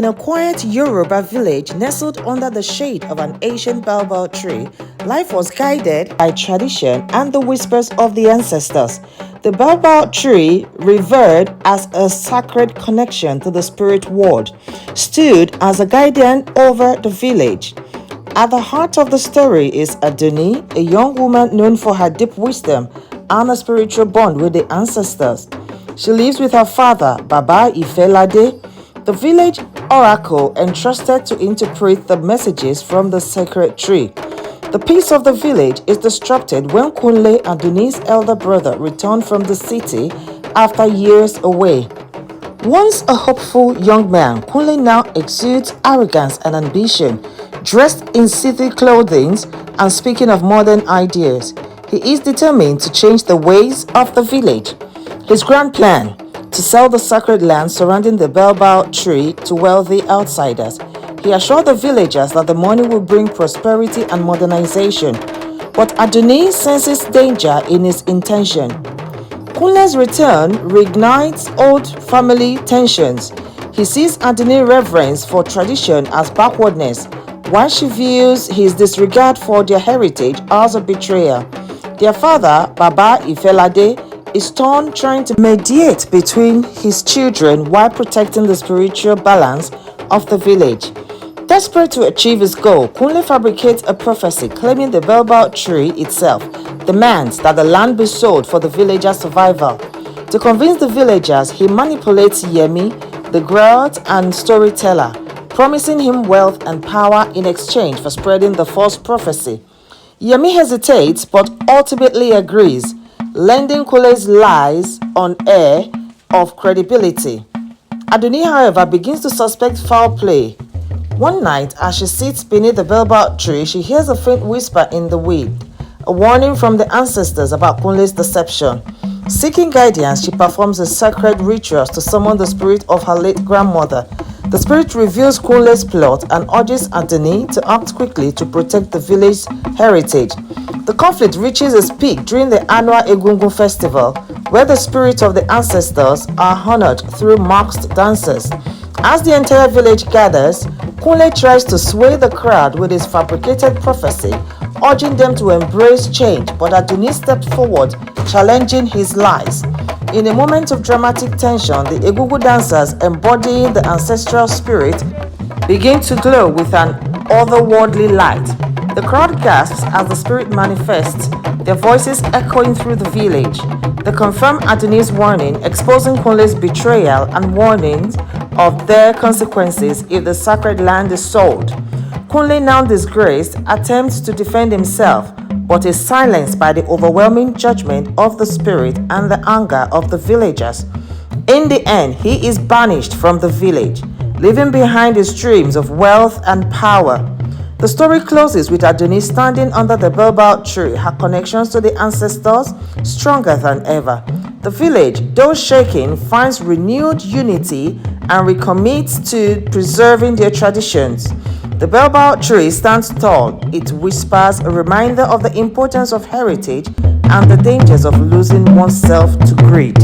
In a quiet Yoruba village nestled under the shade of an ancient Baobab tree, life was guided by tradition and the whispers of the ancestors. The Baobab tree, revered as a sacred connection to the spirit world, stood as a guardian over the village. At the heart of the story is Aduni, a young woman known for her deep wisdom and a spiritual bond with the ancestors. She lives with her father, Baba Ifelade, the village oracle entrusted to interpret the messages from the sacred tree. The peace of the village is disrupted when Kunle, Aduni's elder brother, returned from the city after years away. Once a hopeful young man, Kunle now exudes arrogance and ambition, dressed in city clothing and speaking of modern ideas. He is determined to change the ways of the village. His grand plan: to sell the sacred land surrounding the Baobab tree to wealthy outsiders. He assured the villagers that the money will bring prosperity and modernization. But Aduni senses danger in his intention. Kunle's return reignites old family tensions. He sees Aduni's reverence for tradition as backwardness, while she views his disregard for their heritage as a betrayal. Their father, Baba Ifelade, is torn trying to mediate between his children while protecting the spiritual balance of the village. Desperate to achieve his goal, Kunle fabricates a prophecy claiming the Baobab tree itself demands that the land be sold for the villagers' survival. To convince the villagers, he manipulates Yemi, the grot and storyteller, promising him wealth and power in exchange for spreading the false prophecy. Yemi hesitates but ultimately agrees, lending Kunle's lies on air of credibility. Aduni, however, begins to suspect foul play. One night, as she sits beneath the Baobab tree, she hears a faint whisper in the wind, a warning from the ancestors about Kunle's deception. Seeking guidance, she performs a sacred rituals to summon the spirit of her late grandmother. The spirit reveals Kunle's plot and urges Aduni to act quickly to protect the village's heritage. The conflict reaches its peak during the annual Egungun festival, where the spirits of the ancestors are honored through masked dances. As the entire village gathers, Kunle tries to sway the crowd with his fabricated prophecy, urging them to embrace change, but Aduni steps forward, challenging his lies. In a moment of dramatic tension, the Egungun dancers, embodying the ancestral spirit, begin to glow with an otherworldly light. The crowd gasps as the spirit manifests, their voices echoing through the village. They confirm Aduni's warning, exposing Kunle's betrayal and warnings of their consequences if the sacred land is sold. Kunle, now disgraced, attempts to defend himself, but is silenced by the overwhelming judgment of the spirit and the anger of the villagers. In the end, he is banished from the village, leaving behind his dreams of wealth and power. The story closes with Aduni standing under the Baobab tree, her connections to the ancestors stronger than ever. The village, though shaken, finds renewed unity and recommits to preserving their traditions. The Baobab tree stands tall. It whispers a reminder of the importance of heritage and the dangers of losing oneself to greed.